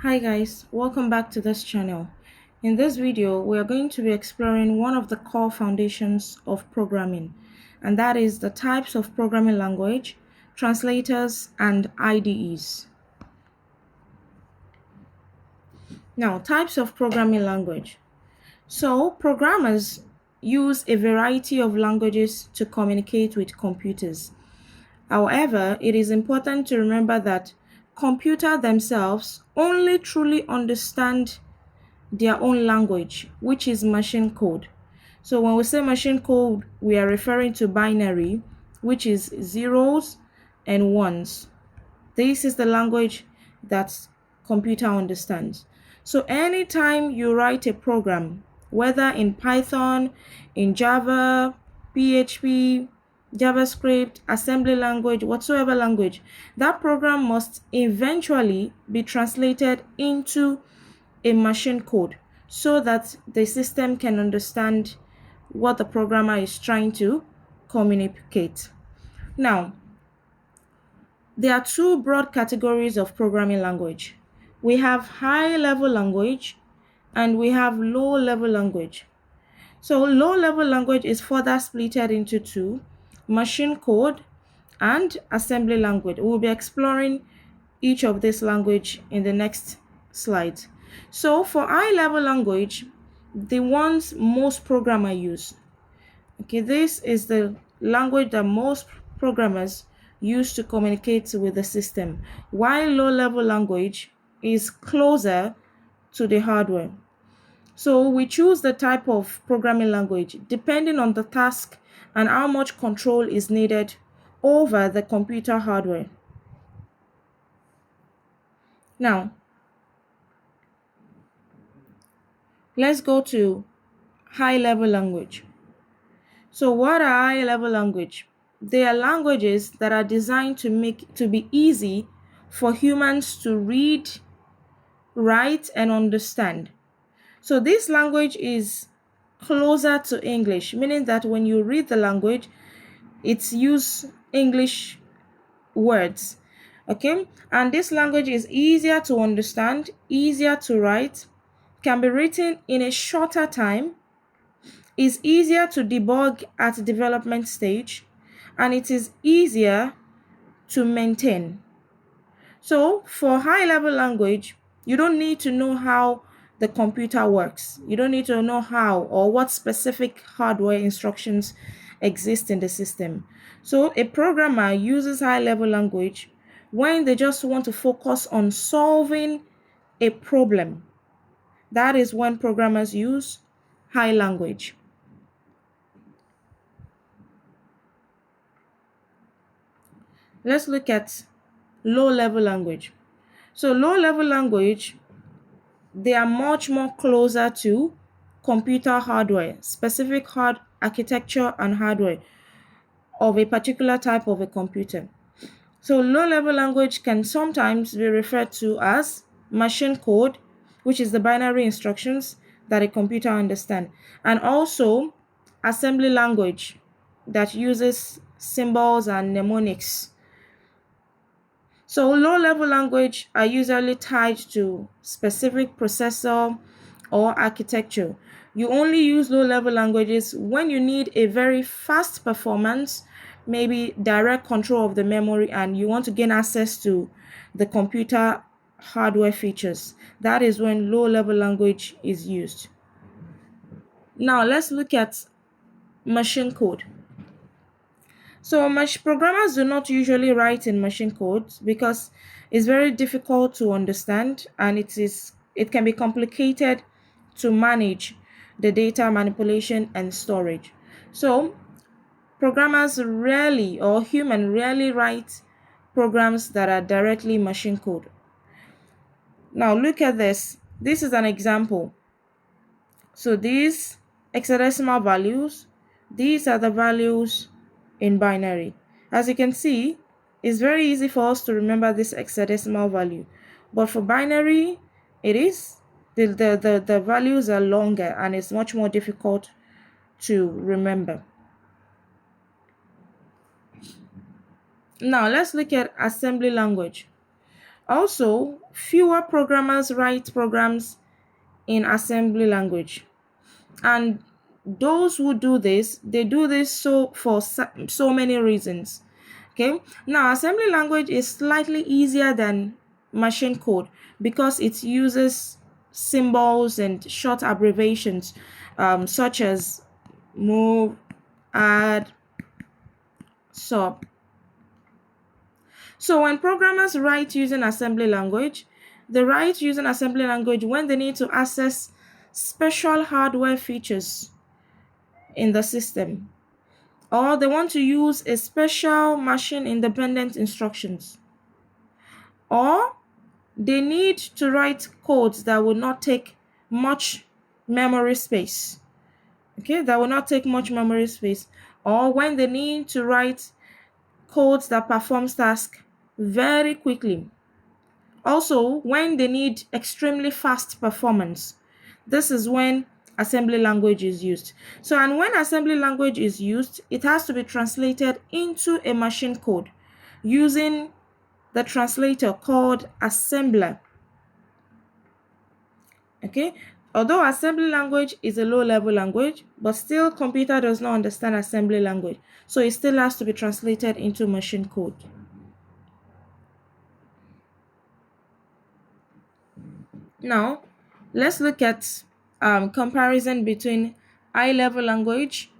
Hi guys, welcome back to this channel. In this video, we are going to be exploring one of the core foundations of programming, and that is the types of programming language, translators, and IDEs. Now, types of programming language. So, programmers use a variety of languages to communicate with computers. However, it is important to remember that computers themselves only truly understand their own language, which is machine code. So when we say machine code, we are referring to binary, which is zeros and ones. This is the language that computer understands. So anytime you write a program, whether in Python, in Java, PHP, JavaScript, assembly language, whatsoever language, that program must eventually be translated into a machine code so that the system can understand what the programmer is trying to communicate. Now, there are two broad categories of programming language. We have high-level language and we have low-level language. So low-level language is further split into two, machine code and assembly language. We'll be exploring each of these language in the next slide. So for high-level language, the ones most programmers use. Okay, this is the language that most programmers use to communicate with the system, while low-level language is closer to the hardware. So we choose the type of programming language depending on the task and how much control is needed over the computer hardware. Now, let's go to high-level language. So what are high-level language? They are languages that are designed to be easy for humans to read, write, and understand. So this language is closer to English, meaning that when you read the language, it's use English words. Okay, and this language is easier to understand, easier to write, can be written in a shorter time, is easier to debug at development stage, and it is easier to maintain. So for high level language, you don't need to know how the computer works. You don't need to know how or what specific hardware instructions exist in the system. So a programmer uses high level language when they just want to focus on solving a problem. That is when programmers use high language. Let's look at low level language. So low level language, they are much more closer to computer hardware, specific hard architecture and hardware of a particular type of a computer. So low level language can sometimes be referred to as machine code, which is the binary instructions that a computer understands, and also assembly language that uses symbols and mnemonics. So low-level language are usually tied to specific processor or architecture. You only use low-level languages when you need a very fast performance, maybe direct control of the memory, and you want to gain access to the computer hardware features. That is when low-level language is used. Now let's look at machine code. So programmers do not usually write in machine code because it's very difficult to understand and it can be complicated to manage the data manipulation and storage. So programmers rarely or human rarely write programs that are directly machine code. Now look at this. This is an example. So these hexadecimal values, these are the values in binary. As you can see, it's very easy for us to remember this hexadecimal value. But for binary, it is the values are longer and it's much more difficult to remember. Now let's look at assembly language. Also, fewer programmers write programs in assembly language. And those who do this, they do this for so many reasons. Okay, now assembly language is slightly easier than machine code because it uses symbols and short abbreviations, such as move, add, sub. So when programmers write using assembly language, they write using assembly language when they need to access special hardware features in the system, or they want to use a special machine independent instructions, or they need to write codes that will not take much memory space. Okay, that will not take much memory space, or when they need to write codes that performs tasks very quickly. Also, when they need extremely fast performance, this is when assembly language is used. So, and when assembly language is used, it has to be translated into a machine code using the translator called assembler. Okay, although assembly language is a low-level language, but still computer does not understand assembly language, so it still has to be translated into machine code. Now, let's look at comparison between high-level language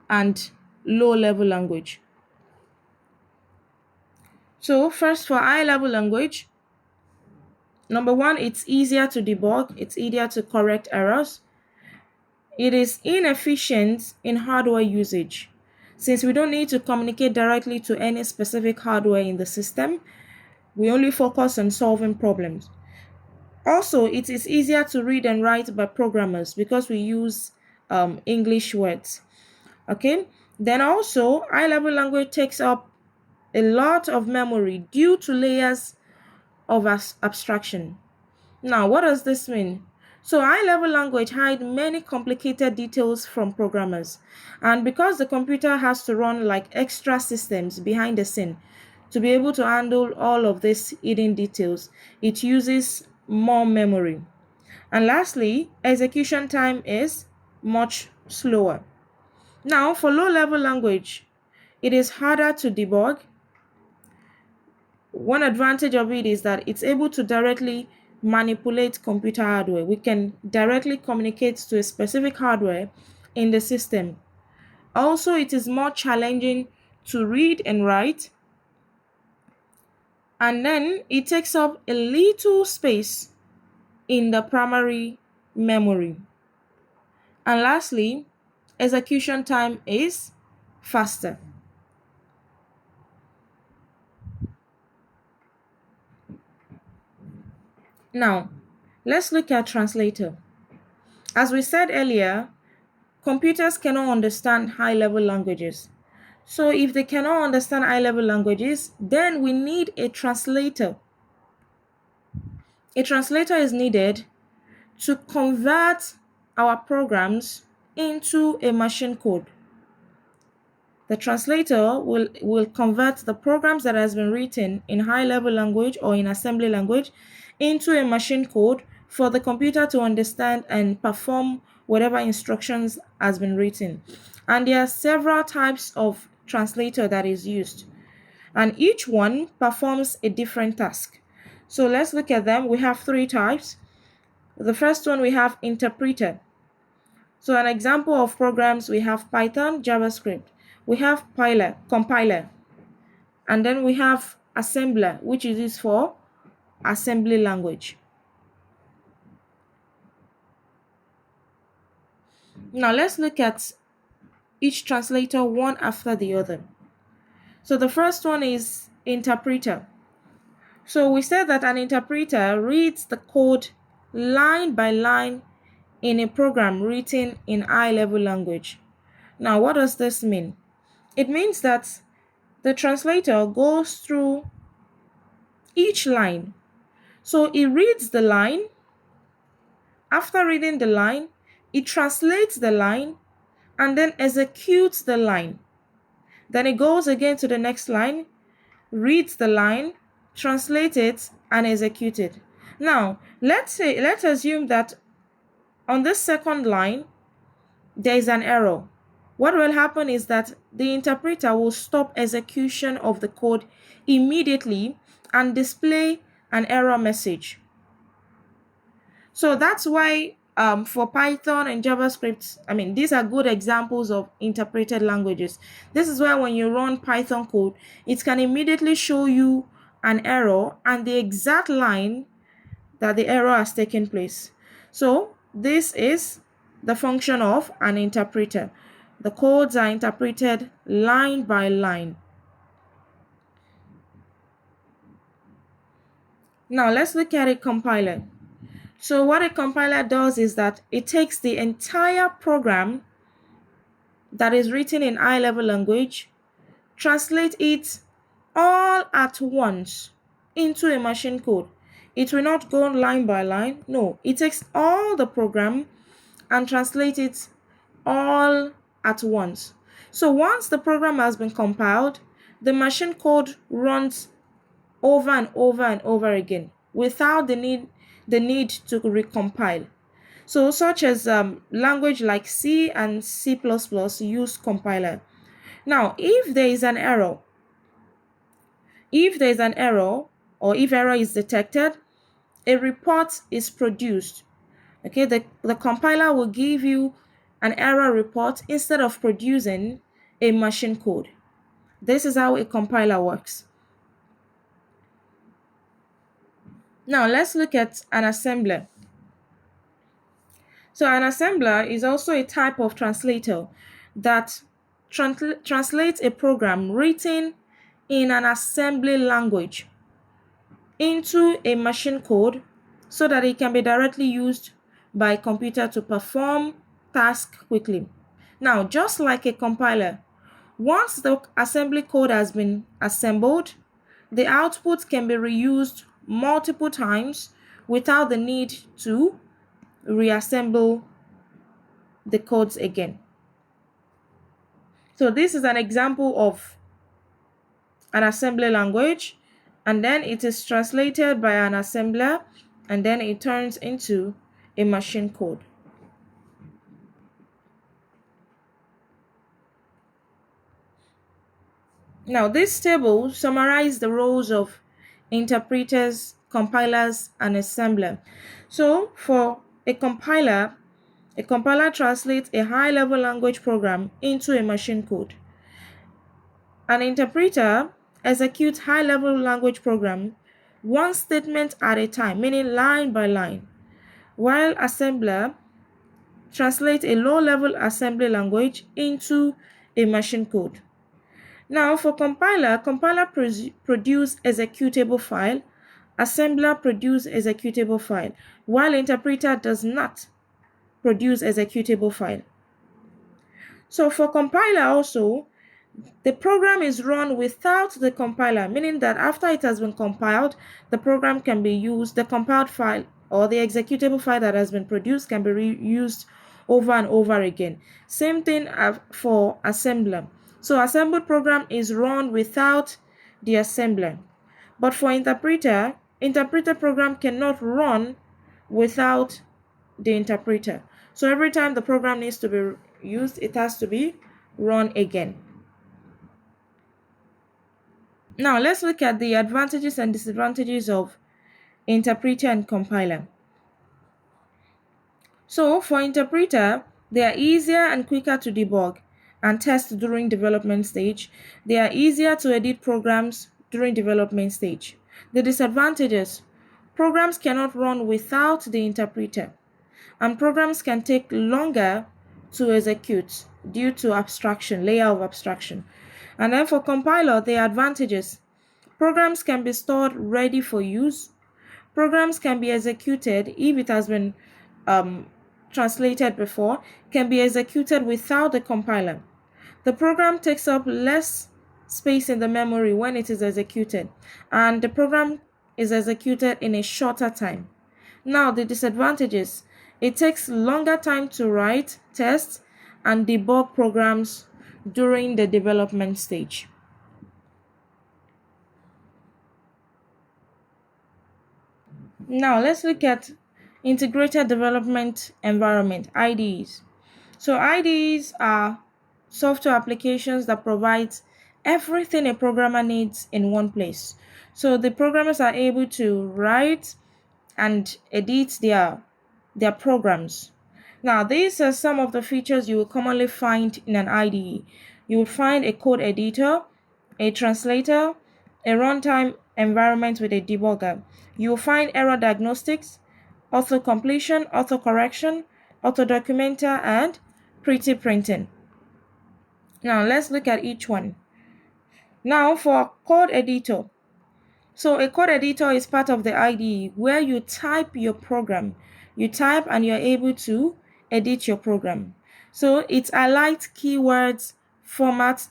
and low-level language. So first, for high-level language, number one, it's easier to debug, it's easier to correct errors. It is inefficient in hardware usage. Since we don't need to communicate directly to any specific hardware in the system, we only focus on solving problems. Also, it is easier to read and write by programmers because we use English words. Okay, then also high-level language takes up a lot of memory due to layers of abstraction. Now, what does this mean? So high-level language hides many complicated details from programmers, and because the computer has to run like extra systems behind the scene to be able to handle all of these hidden details, it uses more memory. And lastly, execution time is much slower. Now, for low-level language, it is harder to debug. One advantage of it is that it's able to directly manipulate computer hardware. We can directly communicate to a specific hardware in the system. Also, it is more challenging to read and write, and then it takes up a little space in the primary memory. And lastly, execution time is faster. Now, let's look at translator. As we said earlier, computers cannot understand high-level languages. So if they cannot understand high-level languages, then we need a translator. A translator is needed to convert our programs into a machine code. The translator will convert the programs that has been written in high-level language or in assembly language into a machine code for the computer to understand and perform whatever instructions has been written. And there are several types of translator that is used, and each one performs a different task. So let's look at them. We have three types. The first one, we have interpreter. So an example of programs, we have Python, JavaScript. We have compiler, and then we have assembler, which is used for assembly language. Now let's look at each translator one after the other. So the first one is interpreter. So we said that an interpreter reads the code line by line in a program written in high-level language. Now, what does this mean? It means that the translator goes through each line. So it reads the line. After reading the line, it translates the line and then executes the line. Then it goes again to the next line, reads the line, translates it, and execute it. Now, let's assume that on this second line, there is an error. What will happen is that the interpreter will stop execution of the code immediately and display an error message. So that's why for Python and JavaScript, these are good examples of interpreted languages. This is why when you run Python code, it can immediately show you an error and the exact line that the error has taken place. So this is the function of an interpreter. The codes are interpreted line by line. Now let's look at a compiler. So what a compiler does is that it takes the entire program that is written in high-level language, translate it all at once into a machine code. It will not go line by line. No, it takes all the program and translate it all at once. So once the program has been compiled, the machine code runs over and over and over again without the need to recompile. So such as language like C and C++ use compiler. Now, if there is an error, or if error is detected, a report is produced. Okay, the compiler will give you an error report instead of producing a machine code. This is how a compiler works. Now let's look at an assembler. So an assembler is also a type of translator that translates a program written in an assembly language into a machine code so that it can be directly used by a computer to perform tasks quickly. Now, just like a compiler, once the assembly code has been assembled, the output can be reused multiple times without the need to reassemble the codes again. So this is an example of an assembly language, and then it is translated by an assembler, and then it turns into a machine code. Now, this table summarizes the roles of interpreters, compilers, and assembler. So, for a compiler translates a high-level language program into a machine code. An interpreter executes high-level language program one statement at a time, meaning line by line, while assembler translates a low-level assembly language into a machine code. Now, for compiler produce executable file, assembler produce executable file, while interpreter does not produce executable file. So for compiler also, the program is run without the compiler, meaning that after it has been compiled, the program can be used, the compiled file or the executable file that has been produced can be reused over and over again. Same thing for assembler. So assembled program is run without the assembler. But for interpreter program cannot run without the interpreter. So every time the program needs to be used, it has to be run again. Now let's look at the advantages and disadvantages of interpreter and compiler. So for interpreter, they are easier and quicker to debug and test during development stage. They are easier to edit programs during development stage. The disadvantages: programs cannot run without the interpreter, and programs can take longer to execute due to layer of abstraction. And then for compiler, the advantages: programs can be stored ready for use. Programs can be executed if it has been translated before, can be executed without the compiler. The program takes up less space in the memory when it is executed, and the program is executed in a shorter time. Now, the disadvantages: it takes longer time to write, test, and debug programs during the development stage. Now let's look at Integrated Development Environment, IDEs. So IDEs are software applications that provides everything a programmer needs in one place. So the programmers are able to write and edit their programs. Now, these are some of the features you will commonly find in an IDE. You will find a code editor, a translator, a runtime environment with a debugger. You will find error diagnostics, auto-completion, auto-correction, auto-documenter, and pretty printing. Now, let's look at each one. Now, for code editor. So a code editor is part of the IDE where you type your program. You type and you're able to edit your program. So it highlights keywords,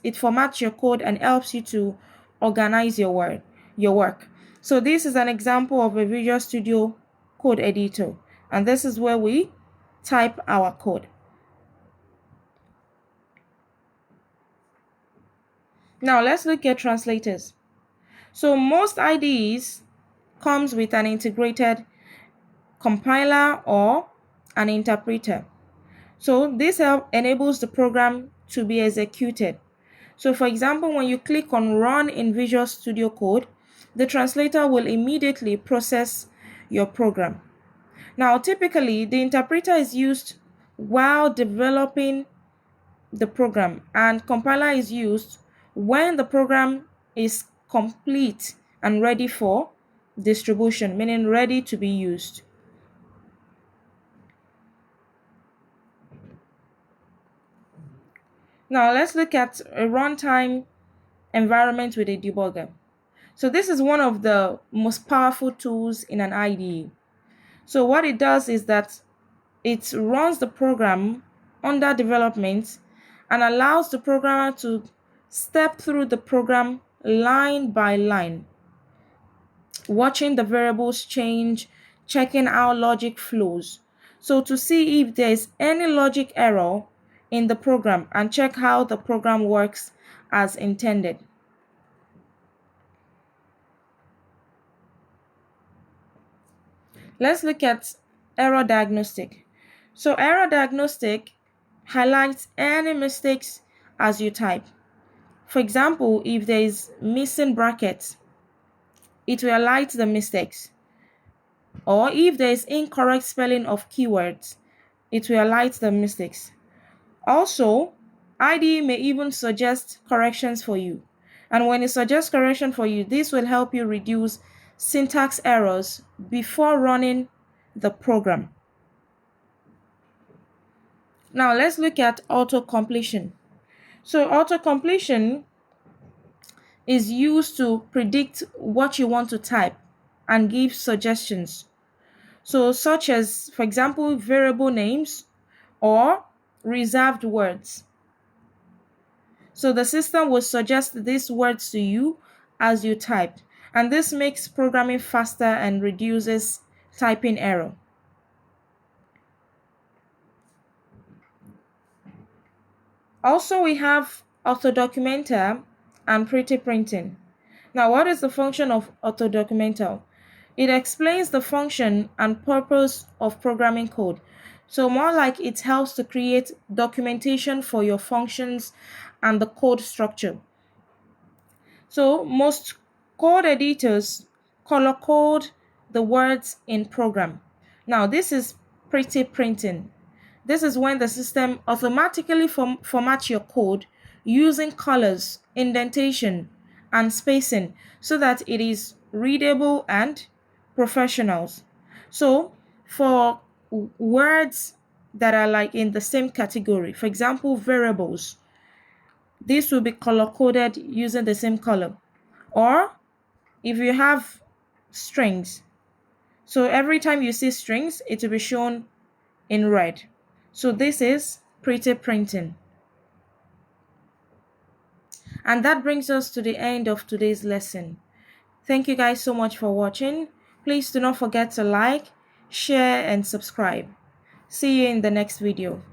it formats your code and helps you to organize your work. So this is an example of a Visual Studio code editor, and this is where we type our code. Now let's look at translators. So most IDEs comes with an integrated compiler or an interpreter. So this enables the program to be executed. So for example, when you click on Run in Visual Studio Code, the translator will immediately process your program. Now, typically, the interpreter is used while developing the program, and compiler is used when the program is complete and ready for distribution, meaning ready to be used. Now let's look at a runtime environment with a debugger. So this is one of the most powerful tools in an IDE. So what it does is that it runs the program under development and allows the programmer to step through the program line by line, watching the variables change, checking how logic flows. So to see if there is any logic error in the program and check how the program works as intended. Let's look at error diagnostic. So error diagnostic highlights any mistakes as you type. For example, if there is missing brackets, it will highlight the mistakes. Or if there is incorrect spelling of keywords, it will highlight the mistakes. Also, IDE may even suggest corrections for you. And when it suggests correction for you, this will help you reduce syntax errors before running the program. Now let's look at auto-completion. So auto-completion is used to predict what you want to type and give suggestions. So such as, for example, variable names or reserved words. So the system will suggest these words to you as you type, and this makes programming faster and reduces typing error. Also, we have auto-documenter and pretty printing. Now, what is the function of auto-documenter? It explains the function and purpose of programming code. So more like it helps to create documentation for your functions and the code structure. So most code editors color code the words in program. Now this is pretty printing. This is when the system automatically formats your code using colors, indentation, and spacing so that it is readable and professionals. So for words that are like in the same category, for example, variables, this will be color coded using the same color. Or if you have strings, so every time you see strings, it will be shown in red. So this is pretty printing. And that brings us to the end of today's lesson. Thank you guys so much for watching. Please do not forget to like, share, and subscribe. See you in the next video.